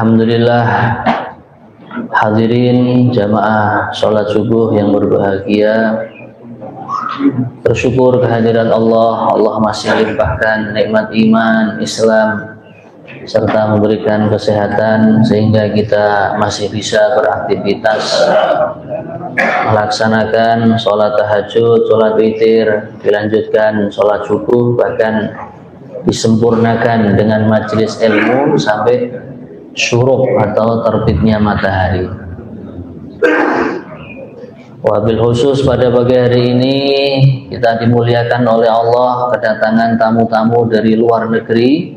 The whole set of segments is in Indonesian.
Alhamdulillah, hadirin jamaah sholat subuh yang berbahagia. Bersyukur kehadiran Allah. Allah masih limpahkan nikmat iman, Islam, serta memberikan kesehatan sehingga kita masih bisa beraktivitas, melaksanakan sholat tahajud, sholat witir, dilanjutkan sholat subuh, bahkan disempurnakan dengan majelis ilmu sampai syuruk atau terbitnya matahari. Wabil khusus pada pagi hari ini kita dimuliakan oleh Allah kedatangan tamu-tamu dari luar negeri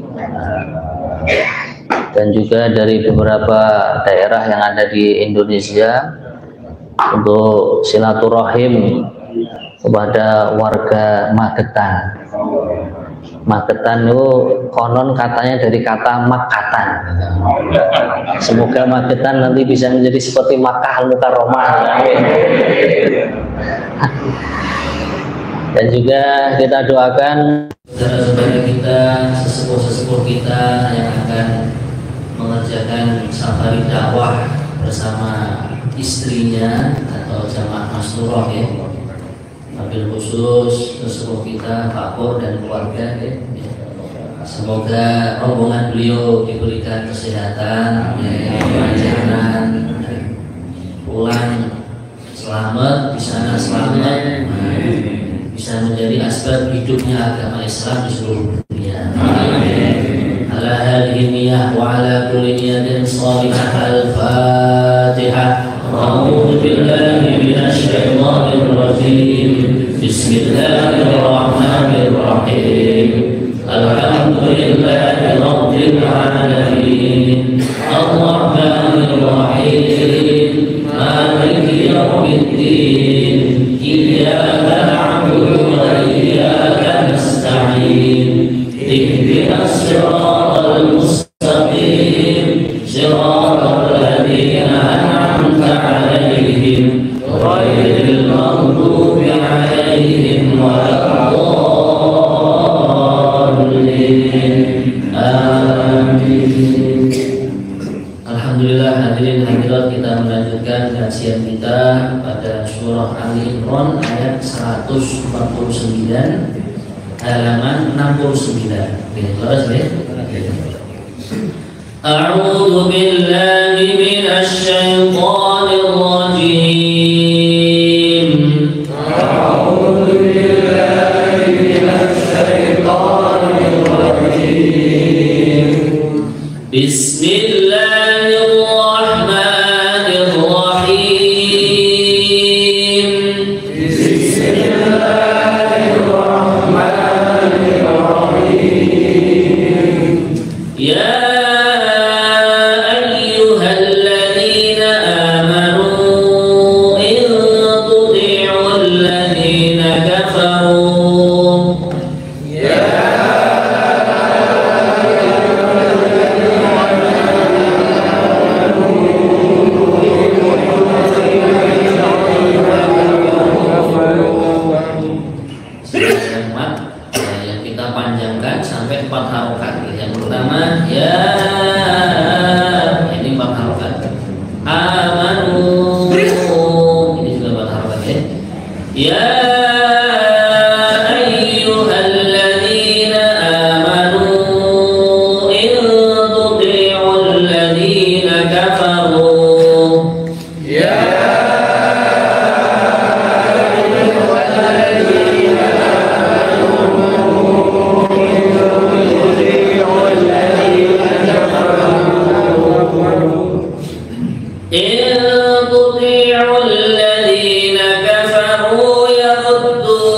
dan juga dari beberapa daerah yang ada di Indonesia untuk silaturahim kepada warga Magetan. Magetan itu konon katanya dari kata Makatan. Semoga Magetan nanti bisa menjadi seperti Makkah Al-Mukarramah. Dan juga kita doakan saudara-saudara kita, sesepuh-sesepuh kita yang akan mengerjakan safari dakwah bersama istrinya atau jamaah Masturah ya. Wabil khusus sesepuh kita Pak Pur dan keluarga ya. Semoga rombongan beliau diberikan kesehatan, kelancaran, pulang selamat, di sana selamat, bisa menjadi asbab hidupnya agama Islam di seluruh dunia. Ala hadhihi niyyah wa ala kulli niyatin shalihah. Al-Fatihah. A'udzu billahi minasy syaithanir rajim. Bismillahirrahmanirrahim. Alhamdulillahi rabbil alamin. Ar-Rahmanir Rahim. Maliki yaumiddin. Iyyaka na'budu wa iyyaka nasta'in. Ihdinas siratal mustaqim. Siratal ladzina an'amta 'alaihim ghairil maghdubi 'alaihim waladdallin. Amin. Alhamdulillah, hadirin hadirat, kita melanjutkan kajian kita pada surah Ali Imran ayat 149 halaman 69. Terus ya. A'udzu billahi minasy syaithanir rajim. A'udzu billahi minasy syaithanir rajim. Bismillahirrahmanirrahim. Bismillahirrahmanirrahim. Ya ayyuhalladzina amanu in tuti'ul ladzina kafaru. Yang kita panjangkan sampai 4 harokat. Yang pertama ya, ini 4 harokat. Amanu, ini juga 4 harokat ya. Ya ayyuhalladzina amanu in tuti'ul ladzina kafaru. Ya إن تطيعوا الذين كفروا يردوكم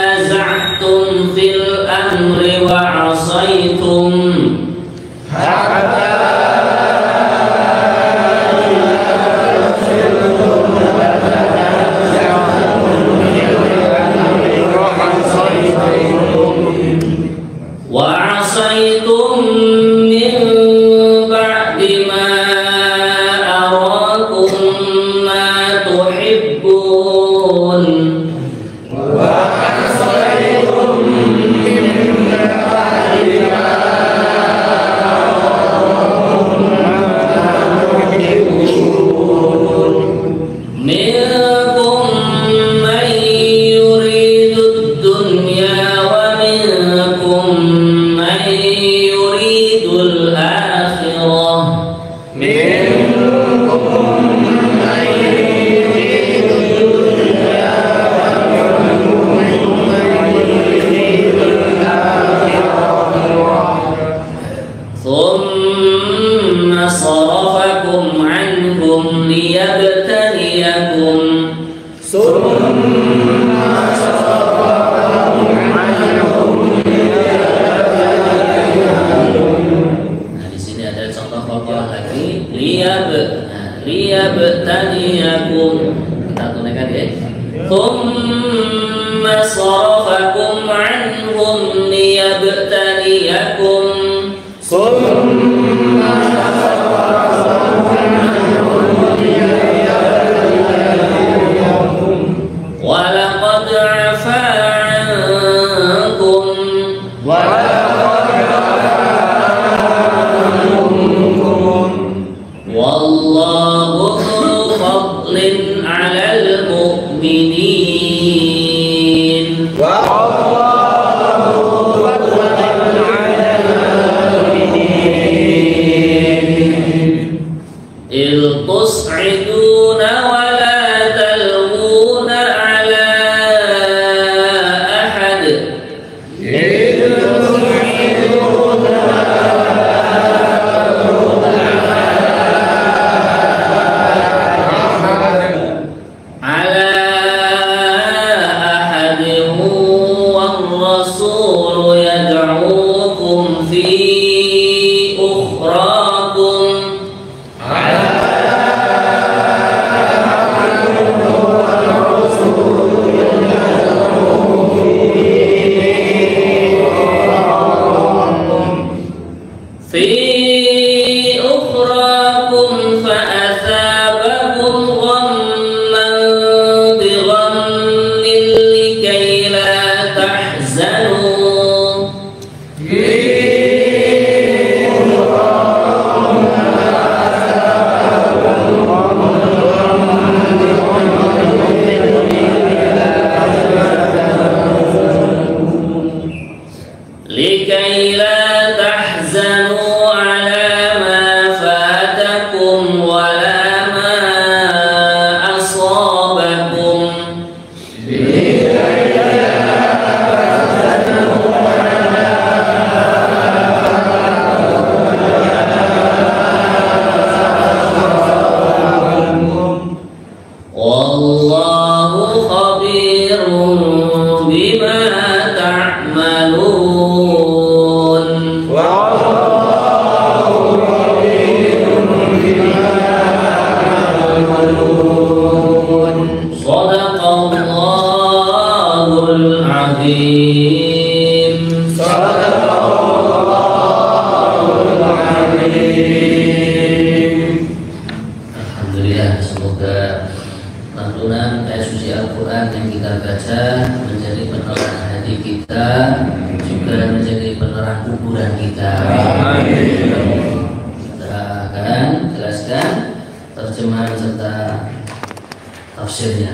وتنازعتم في الأمر Nah, di sini ada contoh qadiyah lagi, liyabtaliyakum. Kita tunaikan ya. Thumma sarafakum anhum liyabtaliyakum. Walaqad afa ankum. Wallahu dzu fadlin 'alal mu'minin. Il tus'iduna wa la talghuna 'ala ahad. والرسول يدعوكم في أخراكم. فأثابكم غما بغم لكي لا تحزنوا. لكي لا تحزنوا على ما فاتكم ولا ما أصابكم. والله خبير بما تعملون. صدق الله العظيم. Alhamdulillah, semoga lantunan ayat suci Al-Quran yang kita baca menjadi penerang hati kita, juga menjadi penerang kuburan kita. Kita akan jelaskan terjemahan serta tafsirnya.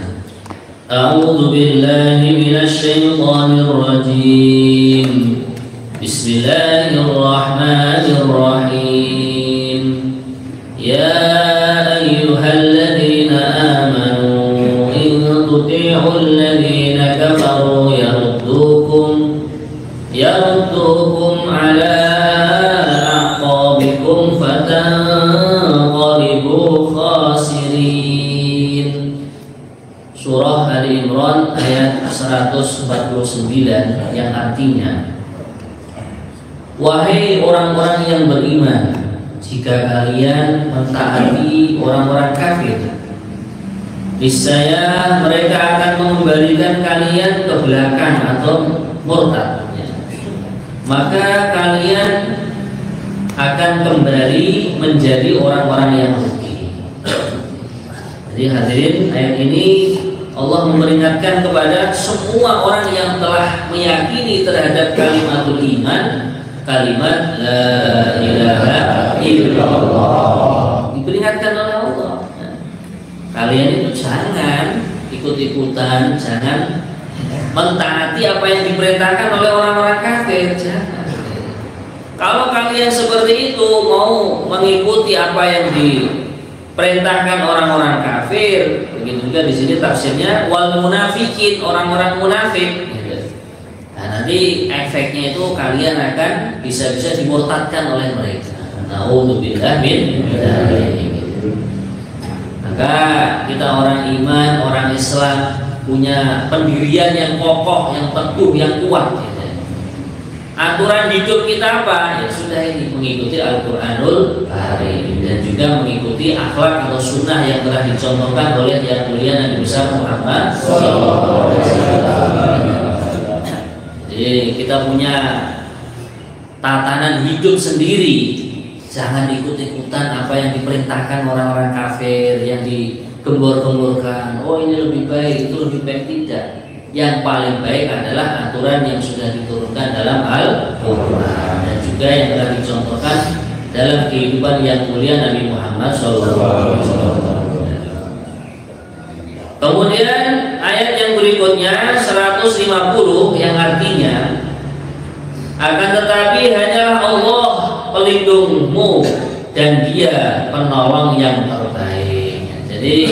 A'udzu billahi minasy syaithanir rajim. Bismillahirrahmanirrahim. Ya ayyuhalladzina amanu in tuti'ul ladzina kafaru yaruddukum ala a'qabikum fatanqalibu khasirin. Surah Ali Imran ayat 149 yang artinya, wahai orang-orang yang beriman, jika kalian mentaati orang-orang kafir, niscaya mereka akan mengembalikan kalian ke belakang atau murtad. Maka kalian akan kembali menjadi orang-orang yang rugi. Jadi hadirin, ayat ini Allah memperingatkan kepada semua orang yang telah meyakini terhadap kalimatul iman, kalimat la ilaha illallah. Diperingatkan oleh Allah. Kalian itu jangan ikut-ikutan, jangan mentaati apa yang diperintahkan oleh orang-orang kafir. Jangan. Kalau kalian seperti itu mau mengikuti apa yang diperintahkan orang-orang kafir, begitu juga di sini tafsirnya wal munafikin, orang-orang munafik. Nah, nanti efeknya itu kalian akan bisa-bisa dimurtadkan oleh mereka. Na'udzubillah min dzalik. Maka kita orang iman, orang Islam punya pendirian yang kokoh, yang teguh, yang kuat. Gitu. Aturan hidup kita apa? Ya sudah ini, mengikuti Al-Quranul Karim dan juga mengikuti akhlak atau sunnah yang telah dicontohkan oleh yang mulia Nabi besar Muhammad SAW. Jadi kita punya tatanan hidup sendiri. Jangan ikut-ikutan apa yang diperintahkan orang-orang kafir, yang digembor-gemborkan. Oh ini lebih baik, itu lebih baik. Tidak. Yang paling baik adalah aturan yang sudah diturunkan dalam Al-Quran dan juga yang telah dicontohkan dalam kehidupan yang mulia Nabi Muhammad SAW. Kemudian ayat yang berikutnya 150 yang artinya akan tetapi hanyalah Allah pelindungmu dan Dia penolong yang terbaik. Jadi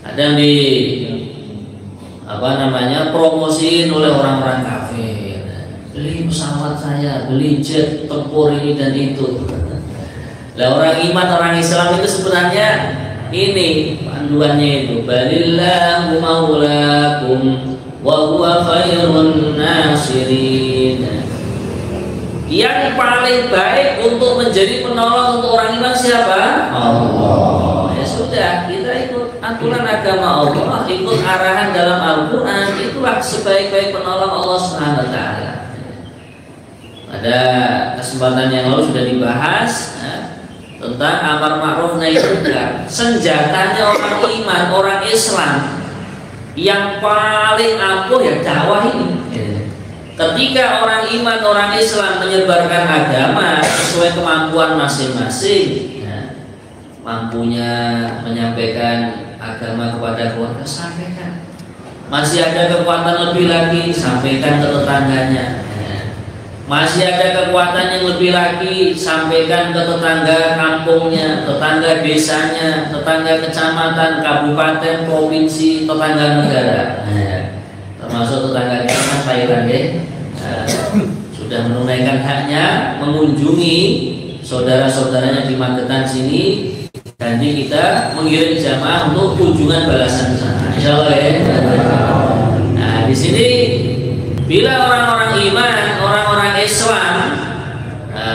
ada yang promosiin oleh orang-orang kafir. Beli pesawat saya, beli jet tempur ini dan itu. Lah orang iman, orang Islam itu sebenarnya ini panduannya itu balillahu maulakum wa huwa khairun nasirin. Yang paling baik untuk menjadi penolong untuk orang iman siapa? Allah. Ya sudah, kita ikut aturan agama Allah, ikut arahan dalam Al-Quran, itulah sebaik-baik penolong Allah Subhanahu wa Ta'ala. Pada kesempatan yang lalu sudah dibahas tentang amar ma'ruf nahi munkar. Senjatanya orang iman, orang Islam yang paling ampuh ya dakwah ini. Ketika orang iman, orang Islam menyebarkan agama sesuai kemampuan masing-masing, mampunya menyampaikan agama kepada keluarga, sampaikan. Masih ada kekuatan lebih lagi, sampaikan ke tetangganya. Masih ada kekuatan yang lebih lagi, sampaikan ke tetangga kampungnya, tetangga desanya, tetangga kecamatan, kabupaten, provinsi, tetangga negara. Termasuk tetangga kita Thailand sudah menunaikan haknya mengunjungi saudara-saudaranya di Magetan sini. Nanti kita mengirim jamaah untuk kunjungan balasan sana. Insyaallah ya. Nah di sini bila orang-orang iman, orang-orang Islam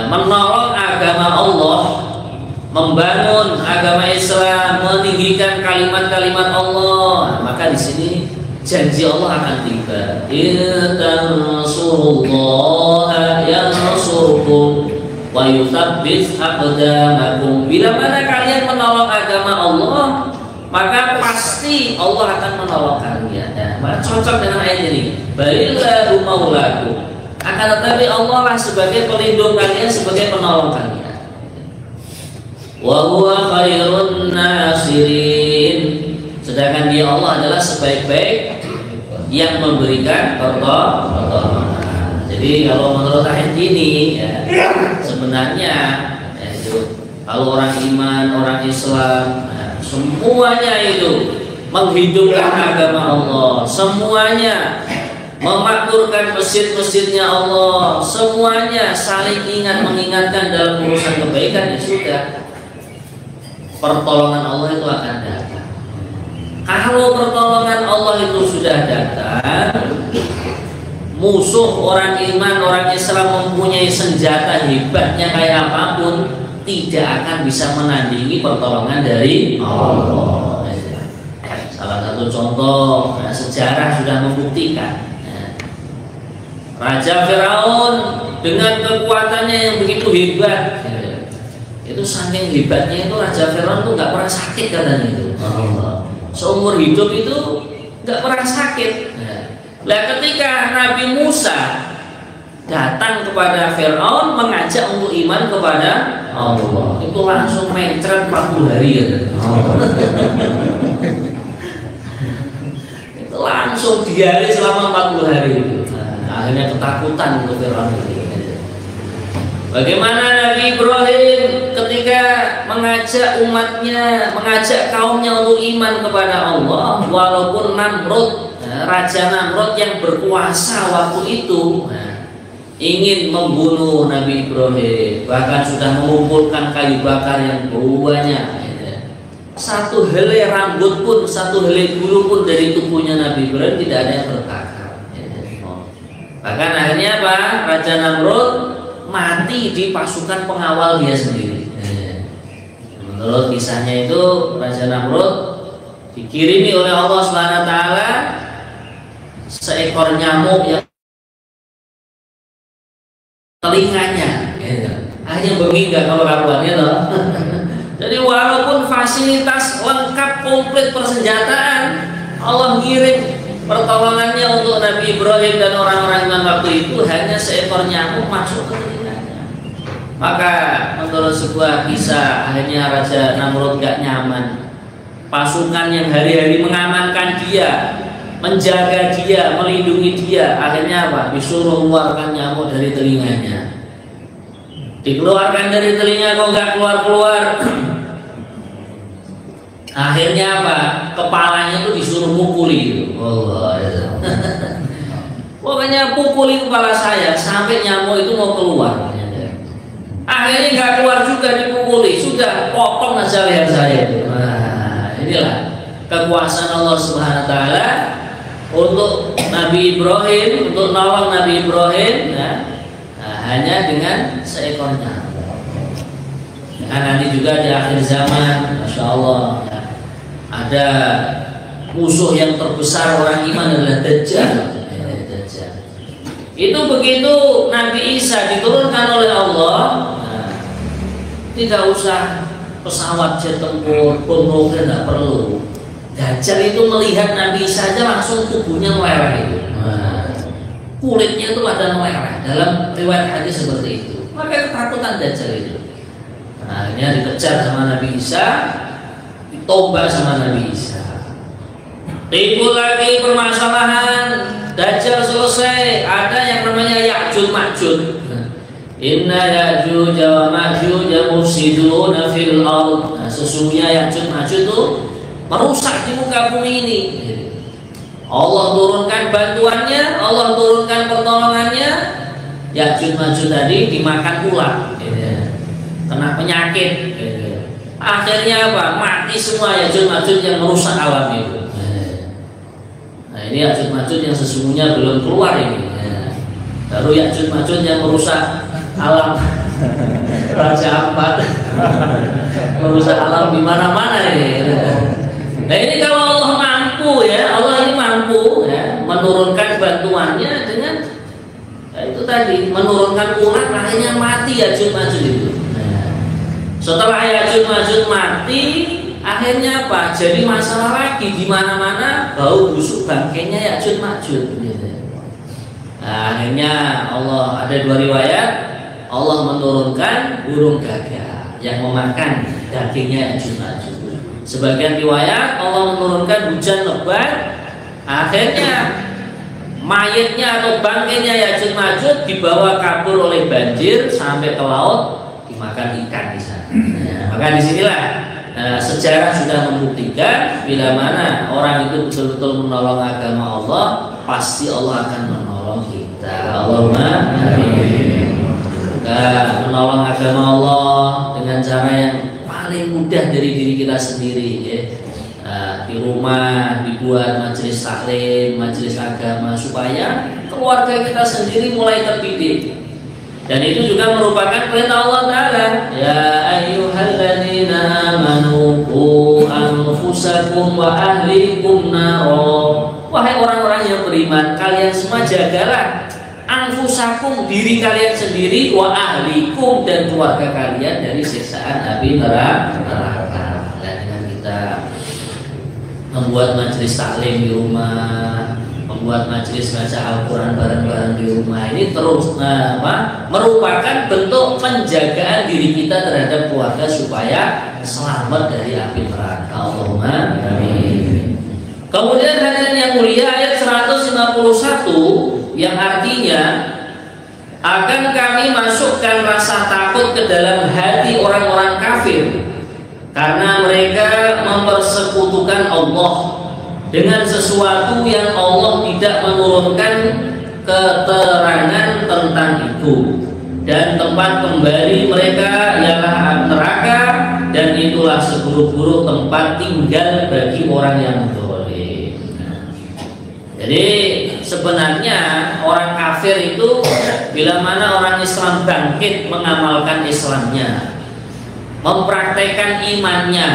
menolong agama Allah, membangun agama Islam, meninggikan kalimat-kalimat Allah, maka di sini janji Allah akan tiba. Intansurullaha yansurkum wa yuthabbit aqdamakum. Bila mana kalian menolong agama Allah, maka pasti Allah akan menolong kalian. Maka cocok dengan ayat ini. Balillahu maulakum. Akan tetapi Allah lah sebagai pelindung kalian, sebagai penolong kalian. Wa huwa khairun nasirin. Sedangkan Dia Allah adalah sebaik-baik yang memberikan pertolongan. Jadi kalau menurut ayat ini sebenarnya kalau orang iman, orang Islam, semuanya itu menghidupkan agama Allah, semuanya memakmurkan masjid-masjidnya Allah, semuanya saling ingat mengingatkan dalam urusan kebaikan, ya sudah, pertolongan Allah itu akan datang. Kalau pertolongan Allah itu sudah datang, musuh orang iman, orang Islam mempunyai senjata hebatnya kayak apapun, tidak akan bisa menandingi pertolongan dari Allah. Salah satu contoh sejarah sudah membuktikan. Raja Firaun dengan kekuatannya yang begitu hebat, itu saking hebatnya itu Raja Firaun itu nggak pernah sakit katanya itu. Seumur hidup itu nggak pernah sakit. Nah, ketika Nabi Musa datang kepada Firaun mengajak untuk iman kepada Allah, itu langsung mencret 40 hari ya. Itu langsung diare selama 40 hari itu. Nah, akhirnya ketakutan untuk Firaun itu. Bagaimana Nabi Ibrahim ketika mengajak umatnya, mengajak kaumnya untuk iman kepada Allah, walaupun Namrud, Raja Namrud yang berkuasa waktu itu ingin membunuh Nabi Ibrahim, bahkan sudah mengumpulkan kayu bakar yang banyak, satu helai rambut pun, satu helai bulu pun dari tubuhnya Nabi Ibrahim tidak ada yang terbakar. Bahkan akhirnya apa? Raja Namrud mati di pasukan pengawal dia sendiri. Menurut kisahnya itu, Raja Namrud dikirimi oleh Allah Subhanahu wa taala seekor nyamuk yang telinganya, hanya mengingat kalau karuannya loh. Jadi walaupun fasilitas lengkap komplit persenjataan, Allah ngirim pertolongannya untuk Nabi Ibrahim dan orang-orang iman waktu itu hanya seekor nyamuk masuk ke telinganya. Maka menurut sebuah kisah akhirnya Raja Namrud gak nyaman. Pasukan yang hari-hari mengamankan dia, menjaga dia, melindungi dia, akhirnya apa? Disuruh mengeluarkan nyamuk dari telinganya. Dikeluarkan dari telinga kok nggak keluar-keluar. Akhirnya apa? Kepalanya tuh disuruh mukuli. Allah ya. Pokoknya pukuli kepala saya sampai nyamuk itu mau keluar. Akhirnya nggak keluar juga, dipukuli. Sudah potong aja leher saya. Nah, inilah kekuasaan Allah Subhanahu wa taala untuk Nabi Ibrahim, untuk nolong Nabi Ibrahim ya, hanya dengan seekor nyamuk. Nah, nanti juga di akhir zaman, Masya Allah ya, ada musuh yang terbesar orang iman adalah Dajjal. Itu begitu Nabi Isa diturunkan oleh Allah, nah, tidak usah pesawat jet tempur, bom nuklir, tidak perlu. Dajjal itu melihat Nabi Isa saja langsung tubuhnya meleleh itu. Nah, kulitnya itu pada meleleh. Dalam riwayat hadis seperti itu. Maka ketakutan Dajjal itu. Nah, akhirnya dikejar sama Nabi Isa, ditombak sama Nabi Isa. Timbul lagi permasalahan, Dajjal selesai, ada yang namanya Ya'juj Ma'juj. Inna Ya'juj wa Ma'juj mufsiduna fil ardh. Nah, sesungguhnya Ya'juj Ma'juj itu merusak di muka bumi ini. Allah turunkan bantuannya, Allah turunkan pertolongannya. Ya'juj Ma'juj tadi dimakan ular, kena penyakit. Akhirnya apa? Mati semua Ya'juj Ma'juj yang merusak alam itu. Nah, ini Ya'juj Ma'juj yang sesungguhnya belum keluar ini. Baru Ya'juj Ma'juj yang merusak alam. Raja Ampat merusak alam di mana-mana ini. Nah, ini kalau Allah mampu ya, Allah ini mampu ya, menurunkan bantuannya dengan ya, itu tadi menurunkan ular, akhirnya mati Ya'juj Ma'juj itu. Setelah Ya'juj Ma'juj mati, akhirnya apa? Jadi masalah lagi di mana-mana bau busuk bangkainya Ya'juj Ma'juj. Nah, akhirnya Allah ada dua riwayat, Allah menurunkan burung gagak yang memakan dagingnya Ya'juj Ma'juj. Sebagian riwayat Allah menurunkan hujan lebat, akhirnya mayatnya atau bangkainya Ya'juj Ma'juj dibawa kabur oleh banjir sampai ke laut, dimakan ikan di sana. Nah, maka disinilah sejarah sudah membuktikan bila mana orang itu betul-betul menolong agama Allah, pasti Allah akan menolong kita. Allahumma amin. Kita menolong agama Allah dengan cara yang paling mudah dari diri kita sendiri ya. Di rumah dibuat majelis taklim, majelis agama supaya keluarga kita sendiri mulai terdidik. Dan itu juga merupakan perintah Allah Ta'ala. Ya ayyuhalladzina amanu qu anfusakum wa ahlikum naro. Wahai orang-orang yang beriman, kalian semua jagalah anfusakum, diri kalian sendiri, wa ahlikum, dan keluarga kalian dari siksaan api neraka. Dan dengan kita membuat majelis taklim di rumah, membuat majelis baca Al-Quran bareng-bareng di rumah, ini terus merupakan bentuk penjagaan diri kita terhadap keluarga supaya selamat dari api neraka. Allahumma amin. Kemudian hadirin yang mulia, ayat 151 yang artinya akan kami masukkan rasa takut ke dalam hati orang-orang kafir karena mereka mempersekutukan Allah dengan sesuatu yang Allah tidak menurunkan keterangan tentang itu, dan tempat kembali mereka ialah neraka, dan itulah seburuk-buruk tempat tinggal bagi orang yang zalim. Jadi sebenarnya orang kafir itu bila mana orang Islam bangkit mengamalkan Islamnya, mempraktekkan imannya,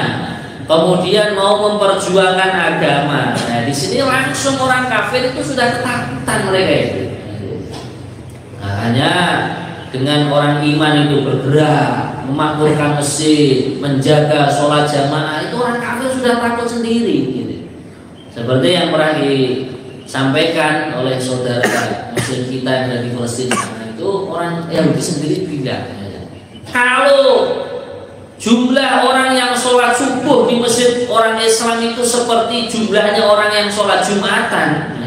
kemudian mau memperjuangkan agama. Nah, di sini langsung orang kafir itu sudah ketakutan mereka itu. Makanya dengan orang iman itu bergerak, memakmurkan masjid, menjaga sholat jamaah, itu orang kafir sudah takut sendiri. Gitu. Seperti yang pernah disampaikan oleh saudara muslim kita yang ada di Palestina itu, orang Yahudi sendiri bilang, kalau jumlah orang yang sholat subuh di masjid orang Islam itu seperti jumlahnya orang yang sholat Jumatan,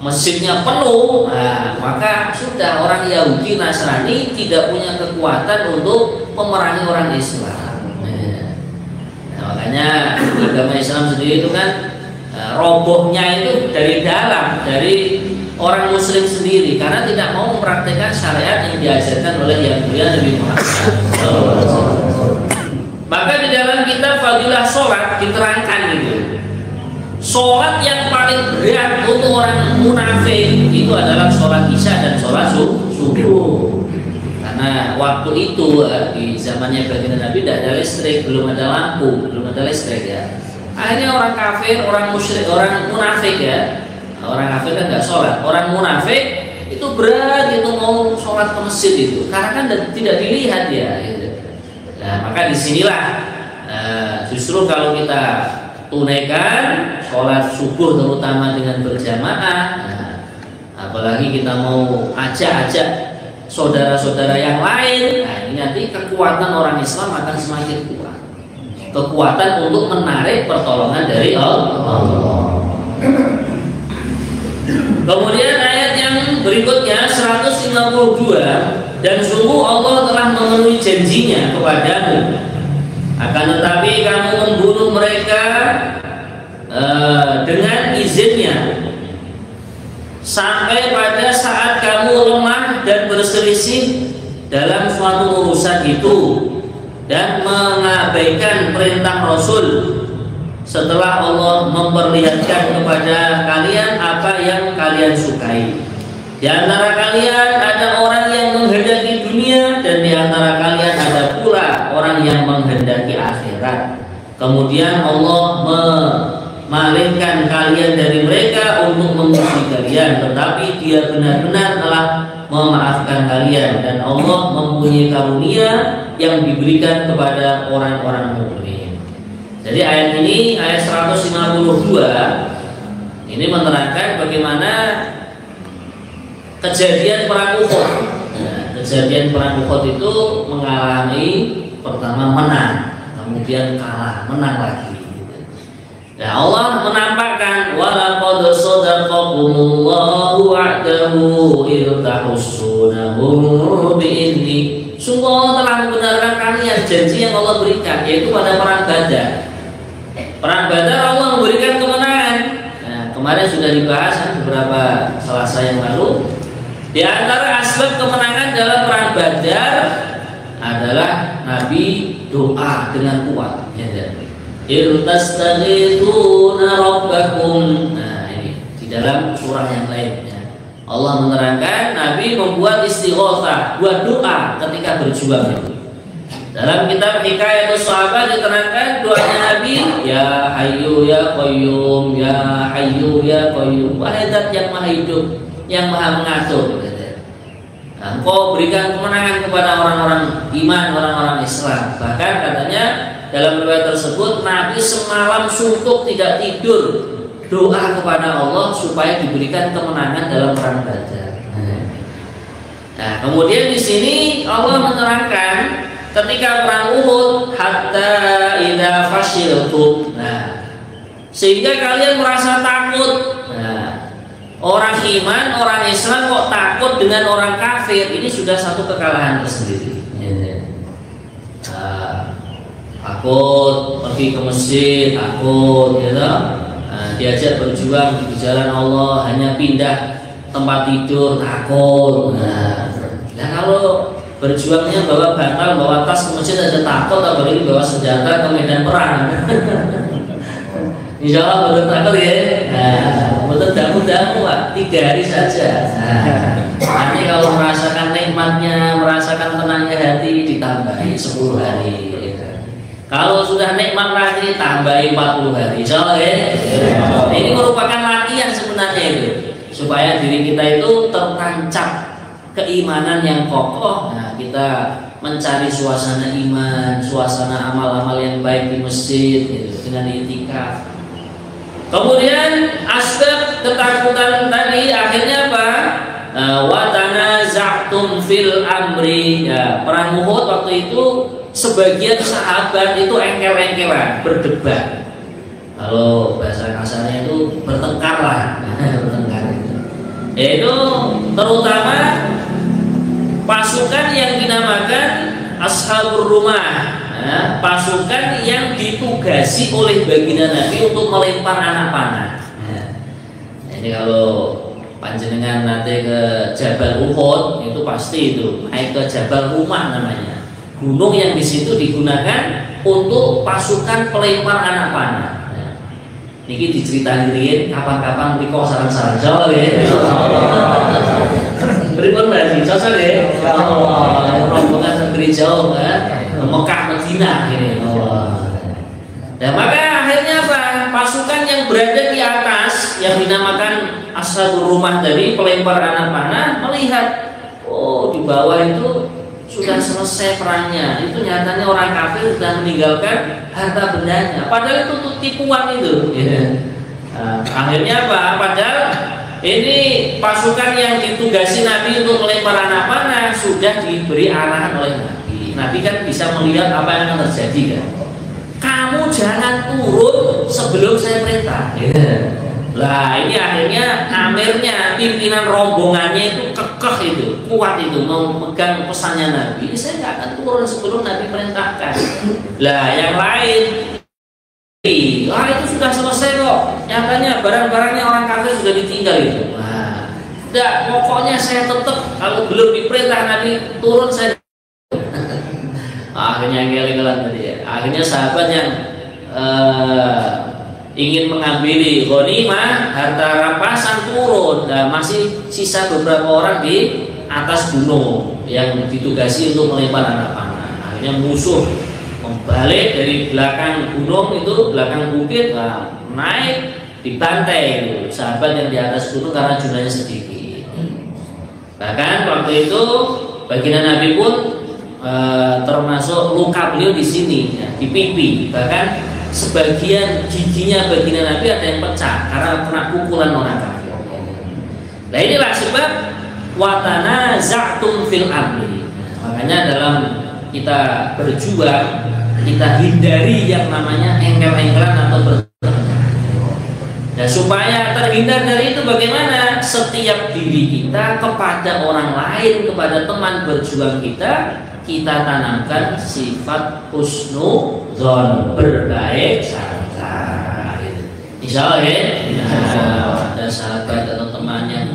masjidnya penuh, nah, maka sudah orang Yahudi Nasrani tidak punya kekuatan untuk memerangi orang Islam. Nah, makanya agama Islam sendiri itu kan robohnya itu dari dalam, dari orang Muslim sendiri, karena tidak mau mempraktikkan syariat yang diajarkan oleh yang mulia Nabi Muhammad. Maka di dalam kitab Fadilah Sholat diterangkan itu, sholat yang paling berat untuk orang munafik itu adalah sholat isya dan sholat subuh. Karena waktu itu di zamannya baginda Nabi tidak ada listrik, belum ada lampu, belum ada listrik ya. Akhirnya orang kafir, orang musyrik, orang munafik ya, orang kafir kan nggak sholat, orang munafik itu berat itu mau sholat ke masjid itu, karena kan tidak dilihat ya. Gitu. Nah, maka disinilah justru kalau kita tunaikan sholat subuh terutama dengan berjamaah, nah, apalagi kita mau ajak saudara-saudara yang lain, nah ini nanti kekuatan orang Islam akan semakin kuat, kekuatan untuk menarik pertolongan dari Allah. Kemudian ayat yang berikutnya 152, dan sungguh Allah telah memenuhi janjinya kepadamu, akan tetapi kamu membunuh mereka dengan izinnya sampai pada saat kamu lemah dan berselisih dalam suatu urusan itu dan mengabaikan perintah Rasul setelah Allah memperlihatkan kepada kalian apa yang kalian sukai. Di antara kalian ada orang yang menghendaki dunia, dan di antara kalian ada pula orang yang menghendaki akhirat. Kemudian Allah memalingkan kalian dari mereka untuk memuji kalian, tetapi Dia benar-benar telah memaafkan kalian, dan Allah mempunyai karunia yang diberikan kepada orang-orang mukmin. Jadi ayat ini, ayat 152 ini menerangkan bagaimana kejadian perang Uhud. Nah, kejadian perang Uhud itu mengalami pertama menang, kemudian kalah, menang lagi. Nah, Allah menampakkan walaqad shadaqakumullahu wa'dahu idh tahussunahum bi'idni. Sungguh Allah telah membenarkan kalian janji yang Allah berikan, yaitu pada perang Badar. Perang Badar Allah memberikan kemenangan. Nah, kemarin sudah dibahas beberapa Selasa yang lalu. Di antara asbab kemenangan dalam perang Badar adalah Nabi doa dengan kuat. Irtastaghithuna rabbakum. Nah, ini di dalam surah yang lainnya Allah menerangkan Nabi membuat istighotsah, buat doa ketika berjuang itu. Dalam kitab Hikayatus Sahabat diterangkan doanya Nabi, ya Hayyu ya Qayyum, ya Hayyu ya Qayyum, wahai Zat yang Maha Hidup, yang Maha Mengatur. Nah, Engkau berikan kemenangan kepada orang-orang iman, orang-orang Islam. Bahkan katanya dalam riwayat tersebut Nabi semalam suntuk tidak tidur, doa kepada Allah supaya diberikan kemenangan dalam perang Badar. Nah, kemudian di sini Allah menerangkan ketika perang Uhud, hatta idza fashiltum. Nah, sehingga kalian merasa takut. Nah, orang iman, orang Islam kok takut dengan orang kafir, ini sudah satu kekalahan tersendiri. Takut pergi ke masjid, takut, gitu. Diajak berjuang di jalan Allah, hanya pindah tempat tidur, takut. Nah kalau berjuangnya bawa bantal, bawa tas ke masjid aja takut, apalagi bawa senjata ke medan perang. Insya Allah betul takut ya. Betul damu-damu Pak, 3 hari saja. Nanti kalau merasakan nikmatnya, merasakan tenangnya hati, ditambahi 10 hari. Kalau sudah nikmat lagi, tambahi 40 hari. Insya Allah ya. Ini merupakan latihan sebenarnya itu, supaya diri kita itu tertancap keimanan yang kokoh. Nah, kita mencari suasana iman, suasana amal-amal yang baik di masjid gitu, dengan i'tikaf. Kemudian asbab ketakutan tadi akhirnya apa? Wa tanaza'tum fil amri. Ya, perang Uhud waktu itu sebagian sahabat itu engkel-engkelan, berdebat. Kalau bahasa kasarnya itu bertengkar lah, bertengkar. Yaitu terutama pasukan yang dinamakan Ashabur Rumah, ya, pasukan yang ditugasi oleh baginda Nabi untuk melempar anak panah. Ya. Jadi kalau panjenengan nanti ke Jabal Uhud itu pasti itu naik ke Jabal Rumah namanya, gunung yang di situ digunakan untuk pasukan pelempar anak panah. Ya. Niki diceritain kapan-kapan mriko sarang-sarang Jawa ya. Berikut lagi, cocok ya. Rombongan negeri jauh kan, Mekah, Madinah ini. Dan maka akhirnya apa? Pasukan yang berada di atas yang dinamakan Ashabur Rumah tadi, pelempar anak panah, melihat oh di bawah itu sudah selesai perangnya. Itu nyatanya orang kafir sudah meninggalkan harta bendanya. Padahal itu tipuan itu. Akhirnya apa? Padahal ini pasukan yang ditugasi Nabi untuk melempar anak panah sudah diberi arahan oleh Nabi. Nabi kan bisa melihat apa yang akan terjadi kan. Kamu jangan turun sebelum saya perintah. Lah ini akhirnya amirnya, pimpinan rombongannya itu kekeh itu, kuat itu, mau megang pesannya Nabi. Saya nggak akan turun sebelum Nabi perintahkan. Lah yang lain, itu sudah selesai kok. Nyatanya barang-barangnya orang kafir sudah ditinggal itu. Nah, enggak, pokoknya saya tetap kalau belum diperintah Nabi turun saya. Akhirnya gel-gelan tadi ya. Akhirnya sahabat yang ingin mengambil ghanimah, harta rampasan turun. Dan masih sisa beberapa orang di atas gunung yang ditugasi untuk melempar anak panah. Akhirnya musuh membalik dari belakang gunung itu, belakang bukit, naik dibantai itu sahabat yang di atas gunung karena jumlahnya sedikit. Bahkan waktu itu baginda Nabi pun termasuk luka beliau di sini, ya, di pipi. Bahkan sebagian giginya baginda Nabi ada yang pecah karena kena pukulan orang kafir. Nah inilah sebab watana za'tum fil amri. Makanya dalam kita berjuang, kita hindari yang namanya engkel-engkelan atau bertengkar. Nah, supaya terhindar dari itu bagaimana? Setiap diri kita kepada orang lain, kepada teman berjuang kita tanamkan sifat husnudzon, berbaik sangka. Insya Allah ya. Ada sahabat atau teman yang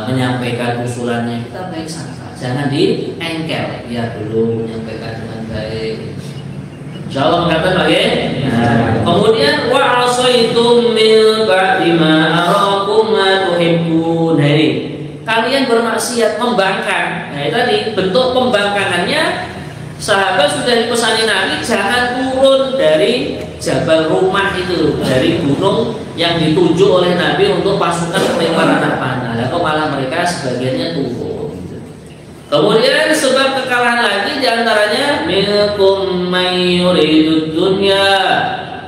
menyampaikan usulannya, kita baik sangka, jangan diengkel. Ya belum menyampaikan dengan baik. Insya Allah mengatakan lagi. Kemudian wa asaitum min ba'di ma arakum ma tuhibbun. Kalian bermaksiat, membangkang. Nah, tadi bentuk pembangkangannya sahabat sudah dipesani Nabi jangan turun dari Jabal Rumah itu, dari gunung yang ditunjuk oleh Nabi untuk pasukan pelempar anak panah. Lalu malah mereka sebagiannya turun. Kemudian sebab kekalahan lagi diantaranya minkum may yuridud dunya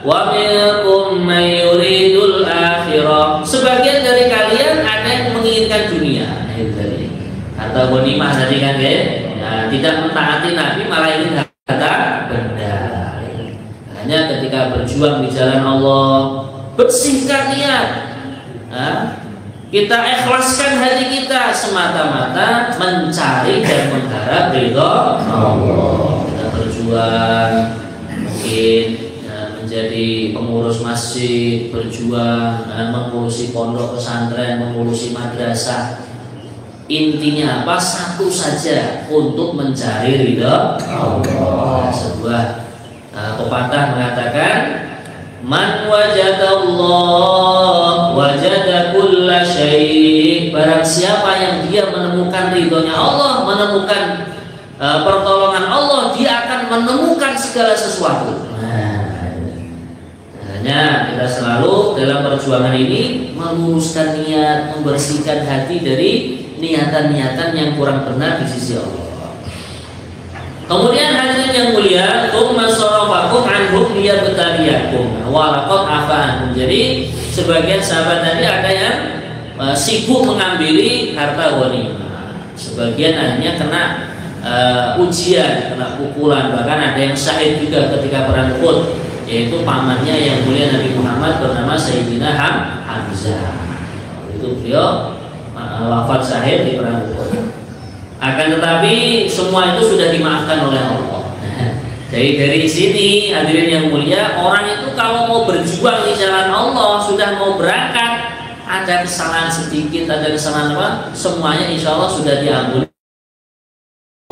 wa minkum may yuridul akhirah. Sebagian dari kalian ada yang menginginkan dunia, atau ghanimah tadi kan ya. Nah, tidak mentaati Nabi malah ingin harta benda. Hanya ketika berjuang di jalan Allah, bersihkan niat. Kita ikhlaskan hati kita semata-mata mencari dan mengharap ridho Allah. Kita berjuang mungkin menjadi pengurus masjid, berjuang mengurusi pondok pesantren, mengurusi madrasah. intinya apa? Satu saja, untuk mencari ridha Allah. Sebuah pepatah mengatakan, man wajadallah wajada kulla syai'. Barang siapa yang dia menemukan ridhonya Allah, menemukan pertolongan Allah, dia akan menemukan segala sesuatu. Hanya kita selalu dalam perjuangan ini meluruskan niat, membersihkan hati dari niatan-niatan yang kurang benar di sisi Allah. Kemudian hadirin yang mulia, tsumma sarafakum anhum liyabtaliyakum wa laqad afa anhum. Jadi sebagian sahabat tadi ada yang sibuk mengambil harta ghanimah, sebagian akhirnya kena ujian, kena pukulan, bahkan ada yang syahid juga ketika perang Uhud, yaitu pamannya yang mulia Nabi Muhammad bernama Sayyidina Hamzah. Itu beliau wafat syahid di perang Uhud. Akan tetapi semua itu sudah dimaafkan oleh Allah. Jadi dari sini hadirin yang mulia, orang itu kalau mau berjuang di jalan Allah, sudah mau berangkat, ada kesalahan sedikit, ada kesalahan apa, semuanya insya Allah sudah diampuni.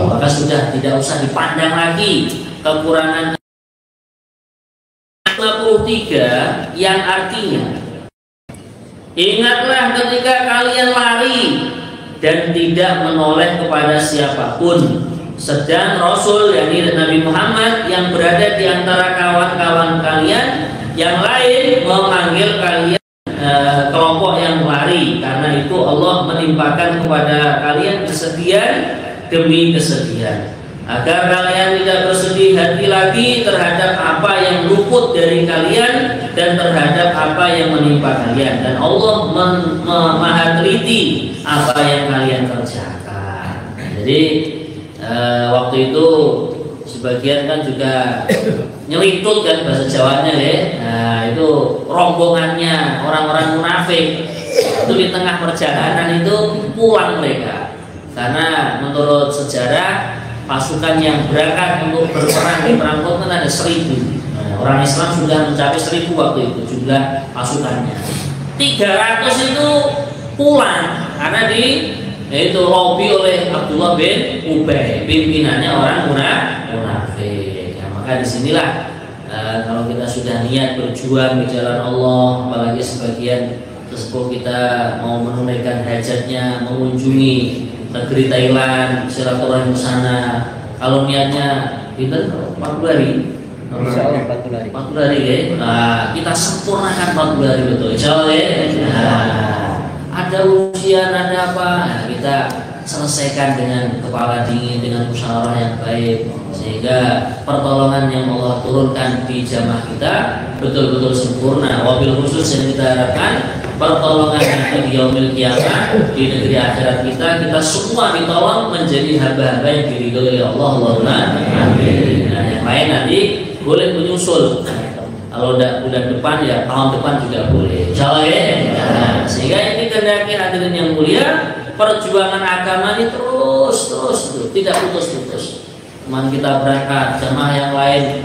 Maka sudah tidak usah dipandang lagi kekurangan. 53 yang artinya, ingatlah ketika kalian lari dan tidak menoleh kepada siapapun, sedang Rasul yakni Nabi Muhammad yang berada di antara kawan-kawan kalian yang lain memanggil kalian kelompok yang lari. Karena itu Allah menimpakan kepada kalian kesedihan demi kesedihan, agar kalian tidak bersedih hati lagi terhadap apa yang luput dari kalian dan terhadap apa yang menimpa kalian. Dan Allah maha teliti apa yang kalian kerjakan. Jadi waktu itu sebagian kan juga nyelitut kan bahasa Jawanya ya. Nah itu rombongannya orang-orang munafik itu di tengah perjalanan itu pulang mereka, karena menurut sejarah pasukan yang berangkat untuk berperang di perang Uhud kan ada 1000. Orang Islam sudah mencapai 1000 waktu itu jumlah pasukannya. 300 itu pulang karena yaitu lobby oleh Abdullah bin Ubay, pimpinannya orang munafik. Nah, maka disinilah kalau kita sudah niat berjuang di jalan Allah, apalagi sebagian tersebut kita mau menunaikan hajatnya, mengunjungi negeri Thailand, silaturahmi ke sana. Kalau niatnya kita 40 hari, 40 hari ya. Nah, kita sempurnakan 40 hari betul. Insyaallah ya. Nah, ada ujian, ada apa? Nah, kita selesaikan dengan kepala dingin, dengan musyawarah yang baik, sehingga pertolongan yang Allah turunkan di jamaah kita betul-betul sempurna. Wabil khusus yang kita harapkan pertolongan nanti di yaumil kiamat, di negeri akhirat kita semua ditolong menjadi hamba-hamba yang diridhoi oleh Allah. Allahumma amin. Nah, yang lain nanti boleh menyusul. Kalau udah depan ya tahun depan juga boleh. Insyaallah ya. Nah, sehingga ini kendaki hadirin yang mulia, perjuangan agama ini terus tidak putus-putus. Teman kita berangkat, jamaah yang lain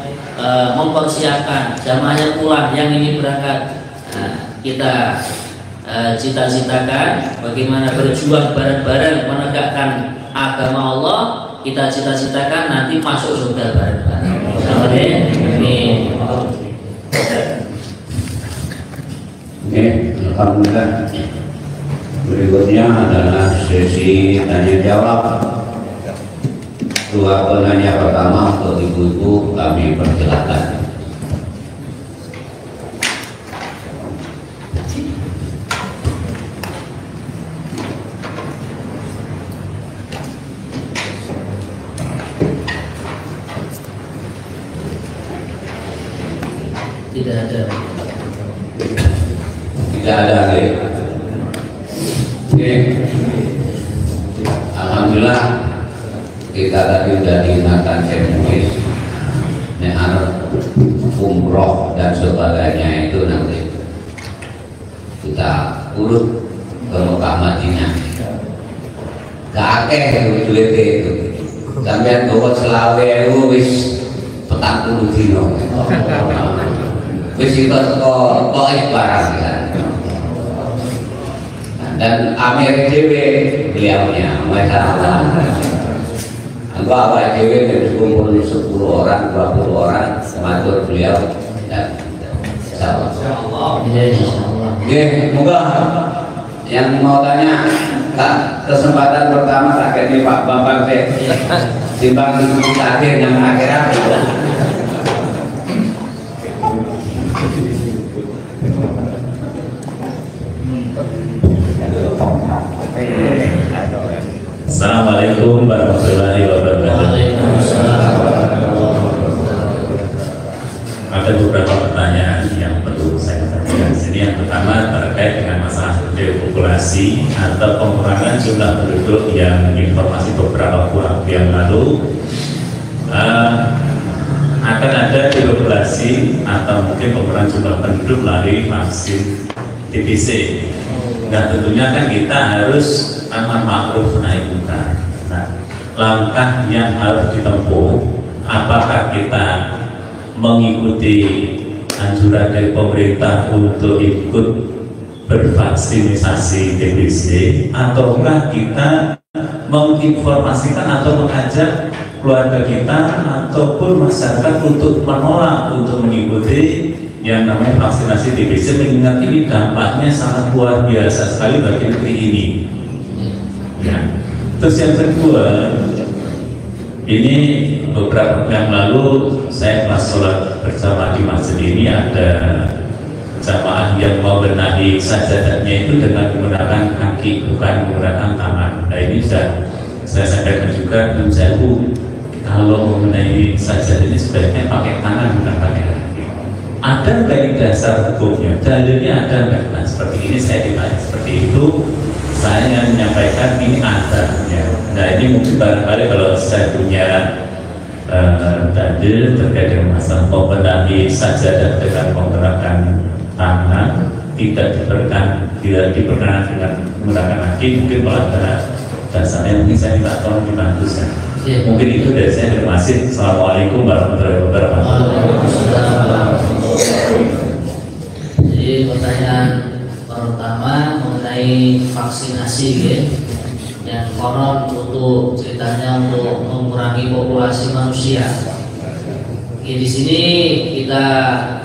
mempersiapkan, jamaah yang pulang, yang ini berangkat. Nah, kita cita-citakan bagaimana berjuang bareng-bareng menegakkan agama Allah. Kita cita-citakan nanti masuk surga bareng-bareng. Amin. Oke, alhamdulillah. Berikutnya adalah sesi tanya jawab. Dua penanya pertama untuk ibu-ibu kami persilakan. Tidak ada lagi. Oke. Alhamdulillah kita tadi sudah diingatkan servis, umroh dan sebagainya itu nanti kita urut ke Mekah Madinah. Gak akeh duit itu. Sampeyan bawa selawe itu wis 40 dino. Wis itu kok barang ya. dan Amir dewe beliaunya, Masya Allah. Aku awal dewe berkumpul 10 orang, 20 orang, sematur beliau dan insyaallah. Moga yang mau tanya, kesempatan pertama tak ini Pak Bambang timbang akhir yang akhirat. Assalamualaikum warahmatullahi wabarakatuh. Ada beberapa pertanyaan yang perlu saya sampaikan. Ini yang pertama terkait dengan masalah depopulasi atau pengurangan jumlah penduduk yang informasi beberapa waktu yang lalu akan ada depopulasi atau mungkin pengurangan jumlah penduduk melalui vaksin TBC. Nah tentunya kan kita harus amar ma'ruf nahi munkar. Nah, langkah yang harus ditempuh, apakah kita mengikuti anjuran dari pemerintah untuk ikut bervaksinisasi TBC, ataukah kita menginformasikan atau mengajak keluarga kita ataupun masyarakat untuk menolak untuk mengikuti yang namanya vaksinasi TBC, mengingat ini dampaknya sangat luar biasa sekali bagi negeri ini. Ya. Terus yang kedua, ini beberapa waktu yang lalu saya pas sholat bersama di masjid ini ada jamaah yang mau benahi sajadahnya itu dengan menggunakan kaki, bukan menggunakan tangan. Nah ini sudah saya sampaikan juga, dan saya kalau membenahi sajadah ini sebaiknya pakai tangan bukan pakai kaki. Ada dari dasar hukumnya, dalilnya ada nggak? Nah seperti ini saya ditanya seperti itu, saya menyampaikan ini ada. Ya. Nah ini mungkin barangkali kalau saya punya dalil terkait dengan masalah membenahi sajadah dengan menggunakan tangan, tidak diperkenankan dengan menggunakan kaki, mungkin kalau ada dasarnya mungkin saya minta tolong dibantu saya. Mungkin itu dari saya. Terima kasih. Assalamualaikum warahmatullahi wabarakatuh. Jadi pertanyaan pertama mengenai vaksinasi ya, yang konon untuk ceritanya untuk mengurangi populasi manusia. Di sini kita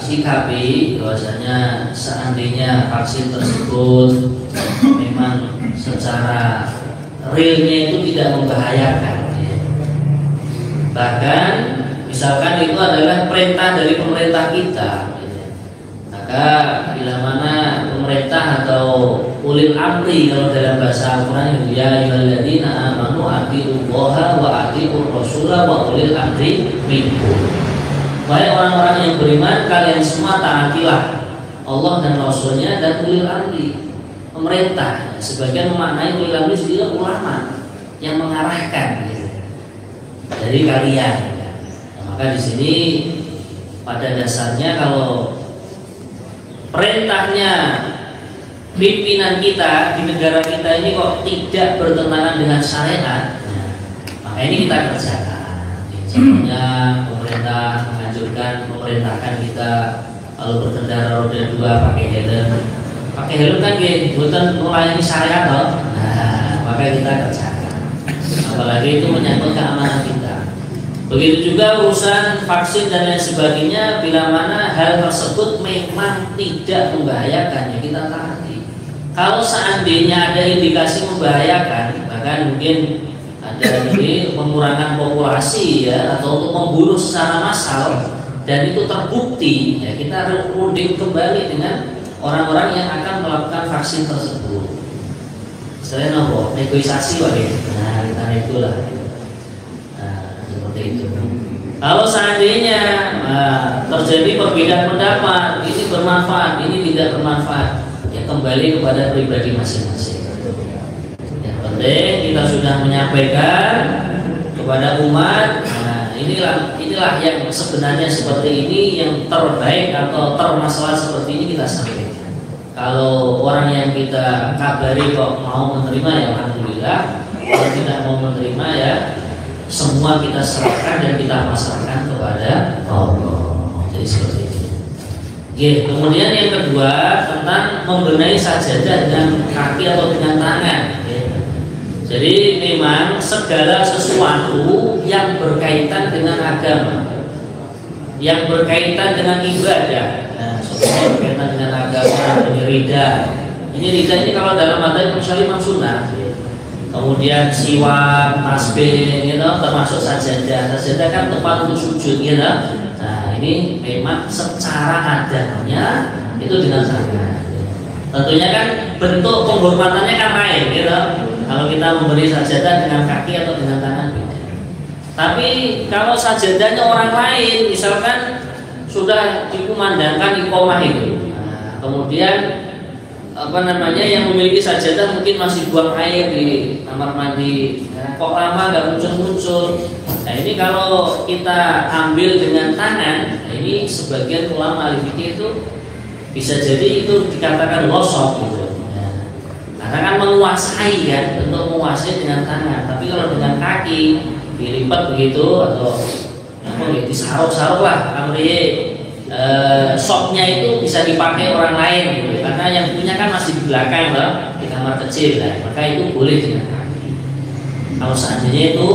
sikapi bahwasanya seandainya vaksin tersebut memang secara realnya itu tidak membahayakan, ya. Bahkan misalkan itu adalah perintah dari pemerintah kita, ya. Maka bila mana pemerintah atau ulil amri kalau dalam bahasa Al-Quran, ya ayyuhalladzina amanu atiullaha wa atiur rasulah wa ulil amri minkum. Wahai orang-orang yang beriman, kalian semua taatilah Allah dan Rasulnya dan ulil amri, pemerintah. Sebagian memaknai ulil amri juga ulama yang mengarahkan, gitu, dari kalian. Nah, maka di sini pada dasarnya kalau perintahnya pimpinan kita di negara kita ini kok tidak bertentangan dengan syariat, nah, maka ini kita kerjakan. Contohnya pemerintah memerintahkan kita kalau berkendara roda 2 pakai helm. Pakai helm kan bukan melayani syariat loh. Nah, maka kita kerjakan. Apalagi itu menyangkut keamanan kita. Begitu juga urusan vaksin dan lain sebagainya, bila mana hal tersebut memang tidak membahayakan, ya kita taati. Kalau seandainya ada indikasi membahayakan, bahkan mungkin ada ini pengurangan populasi ya, atau untuk membunuh secara massal, dan itu terbukti, ya kita runding kembali dengan orang-orang yang akan melakukan vaksin tersebut. Selain apa? Negosiasi wajib. Nah, kita itulah. Nah, seperti itu. Kalau seandainya terjadi perbedaan pendapat, ini bermanfaat, ini tidak bermanfaat, ya kembali kepada pribadi masing-masing. Yang penting kita sudah menyampaikan kepada umat. Inilah yang sebenarnya seperti ini, yang terbaik atau termasalah seperti ini kita sampaikan. Kalau orang yang kita kabari kok mau menerima, ya alhamdulillah. Kalau tidak mau menerima, ya semua kita serahkan dan kita pasrahkan kepada Allah. Jadi seperti itu. Oke, kemudian yang kedua tentang membenahi sajadah dengan kaki atau dengan tangan. Oke. Jadi memang segala sesuatu yang berkaitan dengan agama, yang berkaitan dengan ibadah, nah, seperti berkaitan dengan agama, ini rida. Ini rida ini kalau dalam madzhab Imam Sunnah. Kemudian siwak, tasbih, termasuk sajadah. Sajadah kan tempat untuk sujud, Nah, ini memang secara adanya itu dengan tangan. Tentunya kan bentuk penghormatannya kan lain, Kalau kita memberi sajadah dengan kaki atau dengan tangan, beda. Tapi kalau sajadahnya orang lain, misalkan sudah dikumandangkan iqomah itu, nah, kemudian yang memiliki sajadah mungkin masih buang air di kamar mandi, kok lama nggak muncul-muncul. Nah ini kalau kita ambil dengan tangan, nah ini sebagian ulama ahli fikih itu bisa jadi itu dikatakan gosok gitu. Nah, karena kan menguasai kan, bentuk menguasai dengan tangan. Tapi kalau dengan kaki dilipat begitu atau disarok-sarok lah, amriye soknya itu bisa dipakai orang lain gitu. Karena yang punya kan masih di belakang di kamar kecil lah, maka itu boleh dengan kaki. Kalau seandainya itu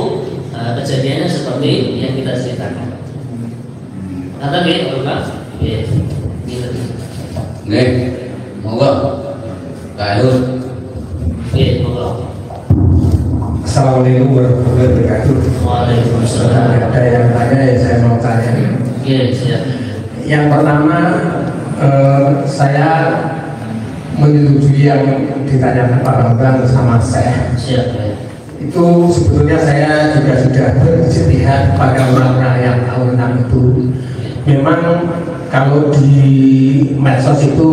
kejadiannya seperti yang kita ceritakan. Kata gitu, Pak? Iya. Nih, monggo. Kayun. Iya, monggo. Assalamualaikum warahmatullahi wabarakatuh. Waalaikumsalam. Ada yang tanya ya saya mau tanya. Iya, siap. Yang pertama saya menyetujui yang ditanyakan Pak Bambang sama saya. Siap, ya. Itu sebetulnya saya juga sudah beristihad pada orang-orang yang tahu tentang itu. Memang kalau di medsos itu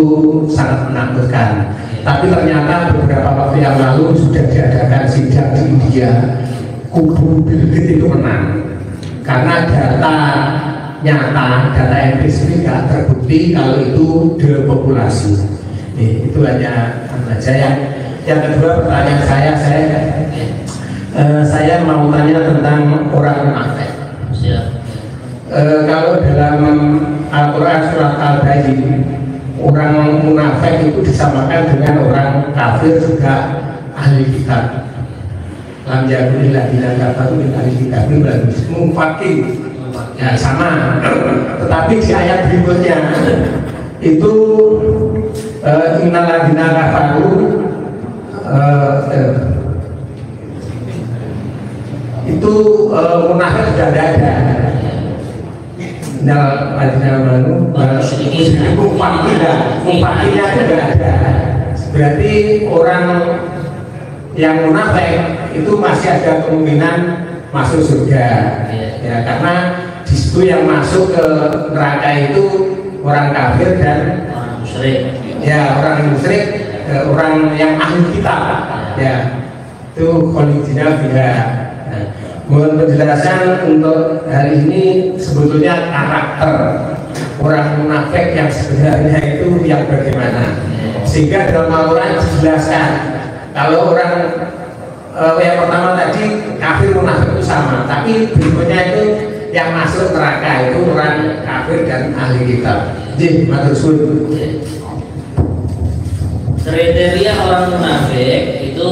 sangat menakutkan. Tapi ternyata beberapa waktu yang lalu sudah diadakan sidang di India. Kubu Bill Gates itu menang karena data nyata, data empiris tidak terbukti kalau itu depopulasi. Itu hanya saja yang kedua pertanyaan saya mau tanya tentang orang munafik. Kalau dalam Al-Quran surat Al-Baqarah, orang munafik itu disamakan dengan orang kafir juga ahli kitab. Lam yakunillah bilang kafaru min ahli kitab mufakin. Ya sama. Tetapi di ayat berikutnya itu innalladzina kafaru itu munafik sudah tidak ada. Mufakinya sudah ada. Berarti orang yang munafik itu masih ada kemungkinan masuk surga. Ya, karena di situ yang masuk ke neraka itu orang kafir dan Orang musyrik. Ya, orang musyrik, orang yang ahli kitab. Ya, itu kondisinya beda. Mohon penjelasan untuk hari ini sebetulnya karakter orang munafik yang sebenarnya itu yang bagaimana, sehingga dalam Al-Quran dijelaskan kalau orang yang pertama tadi kafir munafik itu sama, tapi berikutnya itu yang masuk neraka itu orang kafir dan ahli kitab. Jadi matur suwun. Kriteria orang munafik itu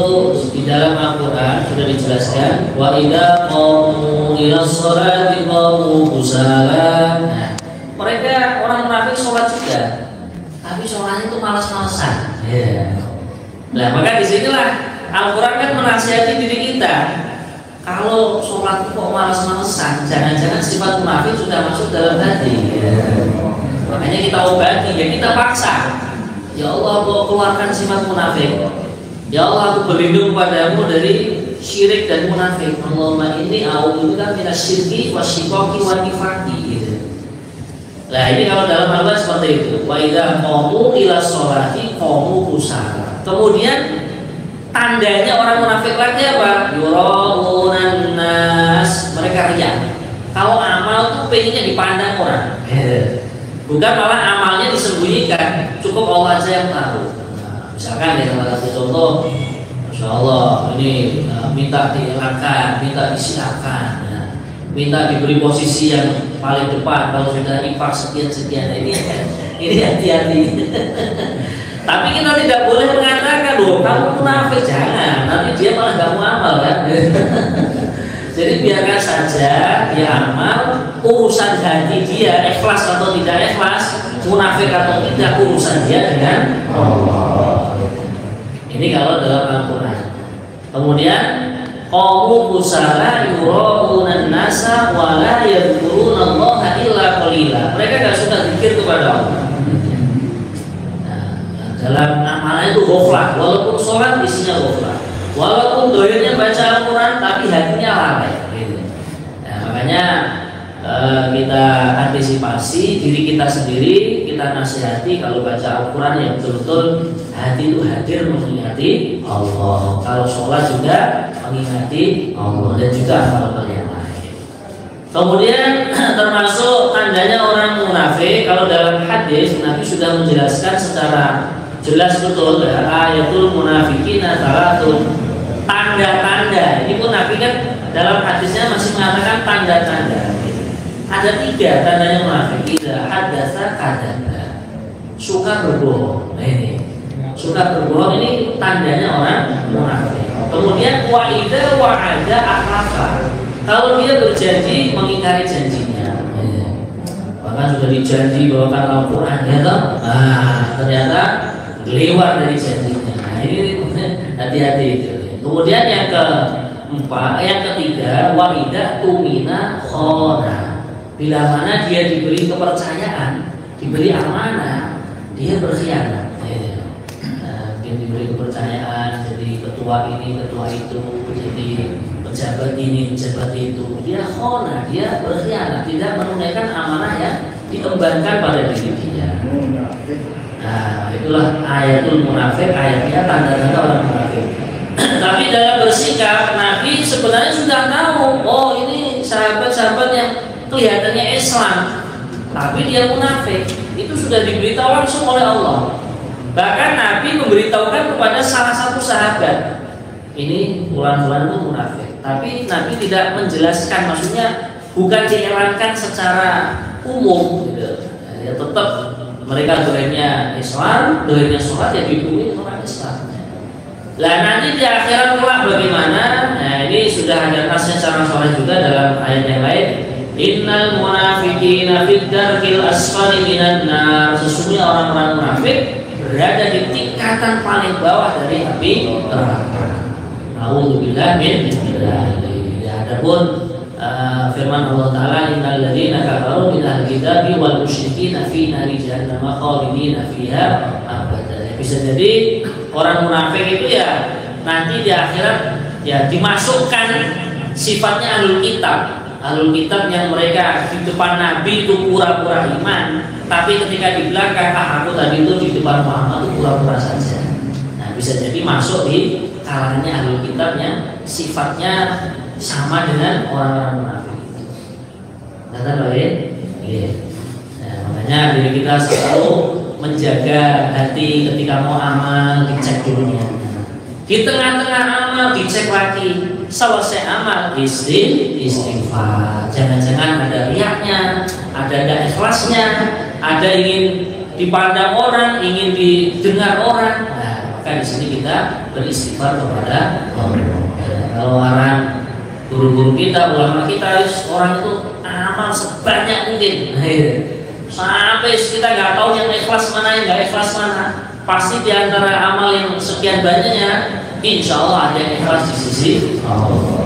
di dalam Al-Quran sudah dijelaskan. Wa idza qamu ila sholati qamu kusala. Nah, mereka orang munafik sholat juga, tapi sholatnya itu malas-malasan. Ya. Nah, maka disinilah Al-Quran kan menasihati diri kita. Kalau sholat kok malas-malasan, jangan-jangan sifat munafik sudah masuk dalam hati. Ya. Makanya kita obati, ya kita paksa. Ya Allah, kau keluarkan sifat munafik. Ya Allah, aku berlindung padamu dari syirik dan munafik. Allahumma inni a'udzubika minasyirki wasyiqaqi wa nifaqi gitu. Nah, ini kalau dalam Al-Quran seperti itu. Wa idza qamu ila sholati qamu kusala. Kemudian tandanya orang munafik lagi apa? Yuraunan nas, mereka riya. Kalau amal tuh pengennya dipandang orang. Bukan malah amalnya disembunyikan, cukup Allah aja yang tahu. Nah, misalkan ya salah satu contoh, Masya Allah ini minta dielakkan, minta disiapkan, minta diberi posisi yang paling depan. Kalau sudah infak sekian-sekian, ini Ini hati-hati. Tapi kita tidak boleh mengatakan loh kamu munafik, jangan. Nanti dia malah gak mau amal kan. Jadi biarkan saja dia amal, urusan hati dia ikhlas atau tidak ikhlas, munafik atau tidak, urusan dia dengan Allah. Ini kalau dalam Al-Quran. Kemudian qawmu kusala yura'unan nasa wa la yadhkurunallaha illa qalila. Mereka gak suka zikir kepada Allah. Nah, dalam amalan itu ghaflah, walaupun sholat isinya ghaflah, walaupun doyernya baca Al-Quran tapi hatinya lalai gitu. Nah, makanya kita antisipasi diri kita sendiri, kita nasihati kalau baca Al-Quran yang betul-betul hati itu hadir mengingati Allah. Kalau sholat juga mengingati Allah dan juga amal-amal yang lain. Kemudian termasuk tandanya orang munafik, kalau dalam hadis Nabi sudah menjelaskan secara jelas betul ya, ayatul munafikina salatun, tanda-tanda. Ini pun Nabi kan dalam hadisnya masih mengatakan tanda-tanda. Ada 3 tandanya munafik. Idza hadatsa kadzaba, suka berbohong. Nah ini suka berbohong, ini tandanya orang munafik. Kemudian wa idza wa'ada akhlafa, kalau dia berjanji mengingkari janjinya. Bahkan sudah dijanji bawakan Al-Quran ya toh, ternyata lewat dari janjinya. Nah ini hati-hati itu. Kemudian yang ketiga wa idza tumina khana, bila mana dia diberi kepercayaan, diberi amanah, dia berkhianat. Dia diberi kepercayaan jadi ketua ini, ketua itu, jadi pejabat ini, pejabat itu, dia khona, dia berkhianat, tidak menunaikan amanah yang diembankan pada diri dia. Nah, itulah ayatul munafik, ayatnya tanda-tanda orang munafik. Tapi dalam bersikap, Nabi sebenarnya sudah tahu, oh ini sahabat-sahabat yang kelihatannya Islam, tapi dia munafik. Itu sudah diberitahu langsung oleh Allah. Bahkan Nabi memberitahukan kepada salah satu sahabat, ini fulan-fulan itu munafik. Tapi Nabi tidak menjelaskan, maksudnya bukan dielankan secara umum gitu. Ya tetap mereka doanya Islam, doanya sholat, ya dihukumi orang Islam. Lah nanti di akhirat kelak bagaimana? Nah ini sudah ada nasnya secara sholat juga dalam ayat yang lain. Innal munafiqina fid darkil asfali minan nar, sesungguhnya orang-orang munafik berada di tingkatan paling bawah dari api neraka. Nauzubillah min dzalik. Adapun firman Allah Taala, innal ladzina kafaru min ahli kitabi wal musyrikina fi nari jahannam khalidina fiha abada. Bisa jadi orang munafik itu ya nanti di akhirat ya dimasukkan sifatnya ahlul kitab. Ahlul kitab yang mereka di depan Nabi itu pura-pura iman, tapi ketika di belakang aku tadi itu di depan Muhammad itu pura-pura saja. Nah bisa jadi masuk di kalangannya ahlul kitab yang sifatnya sama dengan orang-orang munafik. Kata baik? Iya. Nah, makanya diri kita selalu menjaga hati ketika mau amal, dicek dulunya. Di tengah-tengah amal dicek lagi. Selesai amal istighfar. Jangan-jangan ada riaknya, ada ikhlasnya, ada ingin dipandang orang, ingin didengar orang. Nah, maka di sini kita beristighfar kepada Allah. Kalau orang guru-guru kita, ulama kita, orang itu amal sebanyak mungkin. Sampai kita nggak tahu yang ikhlas mana, yang nggak ikhlas mana. Pasti di antara amal yang sekian banyaknya, insya Allah ada yang ikhlas di sisi Allah.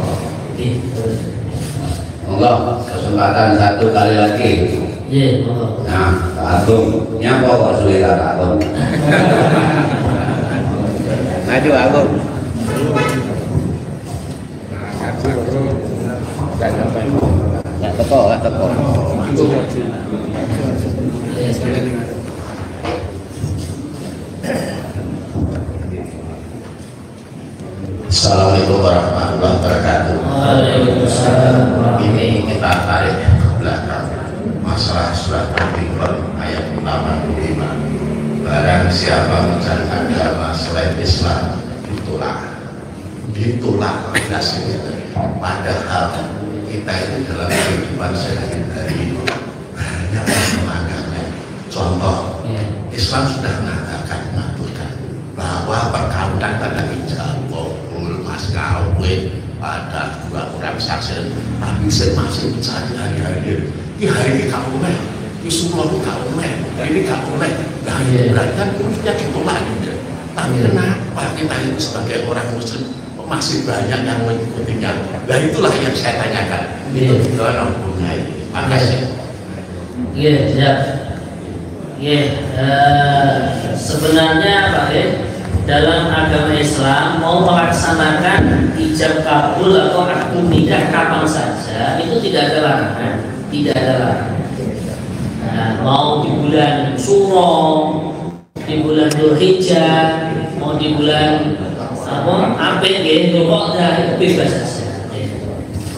Monggo kesempatan satu kali lagi. Iya, monggo. Nah, Pak Agung, nyapa kok sulit Pak Agung. Maju Agung. Nggak teko, nggak teko. Assalamualaikum warahmatullahi wabarakatuh. Ini kita tarik ke belakang masalah surat Al-Baqarah ayat 85. Barang siapa mencari agama selain Islam ditolak nasibnya. Padahal kita itu dalam kehidupan sehari-hari banyak melanggarnya. Contoh Islam sudah mengatakan bahwa perkawinan pada ijab kabul mas kawin pada dua orang saksi, tapi masih mencari hari-hari. Ini hari ini gak boleh, ini semua itu gak boleh, ini gak boleh. Nah berarti kan urusnya ditolak. Tapi kenapa kita itu sebagai orang muslim masih banyak yang mengikutinya? Nah itulah yang saya tanyakan. Itu dalam hubungan ini. Makasih. Iya, siap. Iya, sebenarnya Pak dalam agama Islam mau melaksanakan ijab kabul atau akad nikah kapan saja itu tidak ada larangan, tidak ada larangan. Nah, mau di bulan Suro, di bulan Dzulhijjah, mau di bulan apa gitu, kok bebas saja.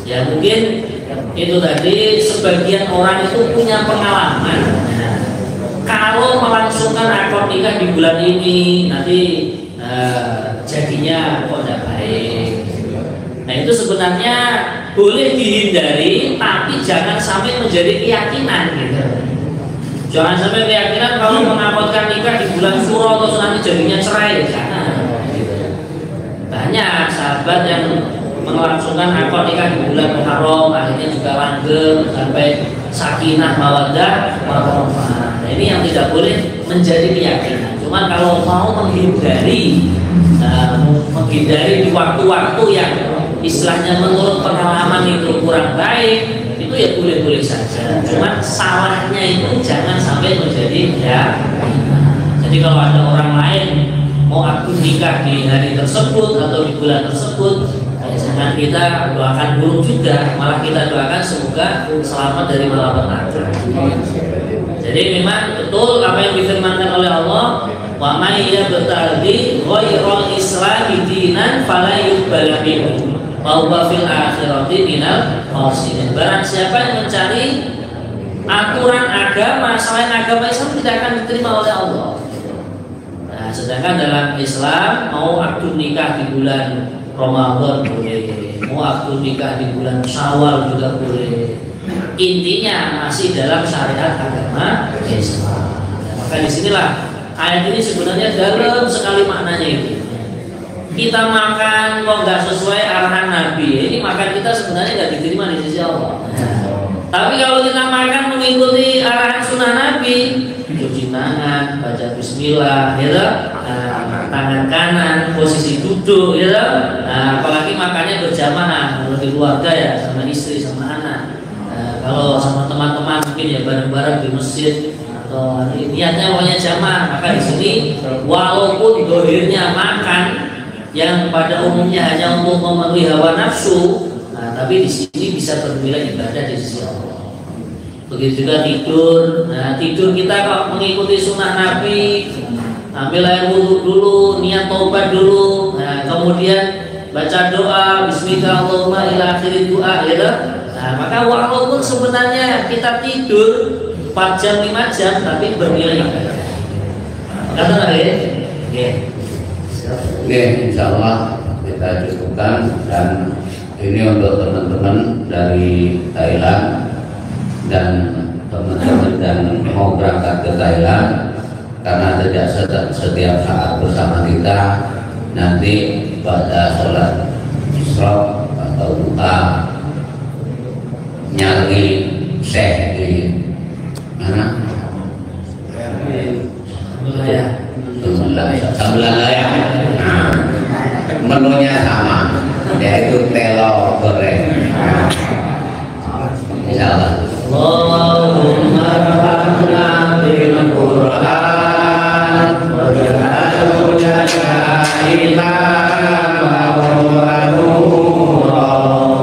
Ya mungkin itu tadi sebagian orang itu punya pengalaman. Kalau melangsungkan akad nikah di bulan ini nanti jadinya kok tidak baik. Nah itu sebenarnya boleh dihindari, tapi jangan sampai menjadi keyakinan gitu. Jangan sampai keyakinan kalau mengakadkan nikah di bulan Suro atau nanti jadinya cerai, jangan. Banyak sahabat yang melangsungkan akad nikah di bulan Muharram akhirnya juga langgeng sampai sakinah mawaddah warahmah. Nah ini yang tidak boleh menjadi keyakinan. Cuma kalau mau menghindari di waktu-waktu yang istilahnya menurut pengalaman itu kurang baik, itu ya boleh-boleh saja. Cuma salahnya itu jangan sampai menjadi ya. Jadi kalau ada orang lain mau akad nikah di hari tersebut atau di bulan tersebut, jangan kita doakan buruk juga, malah kita doakan semoga selamat dari malapetaka. Jadi memang betul apa yang difirmankan oleh Allah, wa may yabtaghi ghairal islami dinan fala yuqbal minhu wa huwa fil akhirati minal khasirin. Barang siapa yang mencari aturan agama selain agama Islam tidak akan diterima oleh Allah. Nah, sedangkan dalam Islam mau akad nikah di bulan Ramadan boleh, mau akad nikah di bulan Syawal juga boleh. Intinya masih dalam syariat agama Islam. Maka disinilah ayat ini sebenarnya dalam sekali maknanya itu. Kita makan kok nggak sesuai arahan Nabi, ini makan kita sebenarnya nggak diterima di sisi Allah. Tapi kalau kita makan mengikuti arahan sunnah Nabi, cuci tangan, baca Bismillah, gitu, tangan kanan, posisi duduk, gitu. Apalagi makannya berjamaah, menurut keluarga ya, sama istri, sama anak. Kalau sama teman-teman mungkin ya bareng-bareng di masjid atau niatnya pokoknya jamaah. Maka di sini walaupun dohirnya makan yang pada umumnya hanya untuk memenuhi hawa nafsu, tapi di sini bisa bernilai ibadah di sisi Allah. Begitu juga tidur. Nah tidur kita kok mengikuti sunnah Nabi, ambil air wudhu dulu, niat taubat dulu, nah kemudian baca doa Bismillah Allahumma ila akhiri doa, gitu. Nah, maka walaupun sebenarnya kita tidur 4 jam 5 jam tapi bernilai ibadah. Kata lagi, oke, insya Allah kita cukupkan. Dan ini untuk teman-teman dari Thailand dan teman-teman yang mau berangkat ke Thailand, karena tidak setiap saat bersama kita. Nanti pada sholat Isra atau duha nyari syekh di mana? Sebelah ya. Nah, menunya sama, yaitu telo goreng. Insyaallah. Allahumma rahmatna bil Qur'an wa ja'alhu lana imaman wa nuran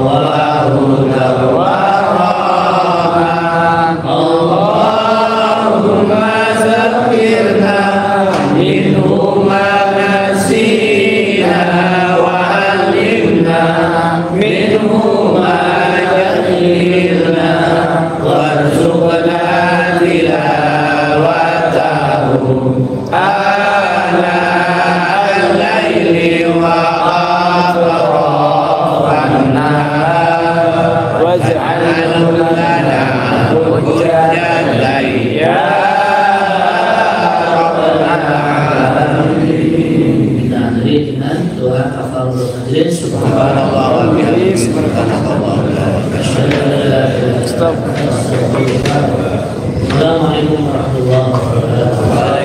wa hudan wa rahmah. Allahumma zakkirna minhu ma nasina wa 'allimna minhu ma jahilna warzuqna tilawatahu ala al-laili akhiri dengan doa kafaratul majlis. Subhanallah wa bihamdihi subhanallah. Assalamualaikum warahmatullahi wabarakatuh.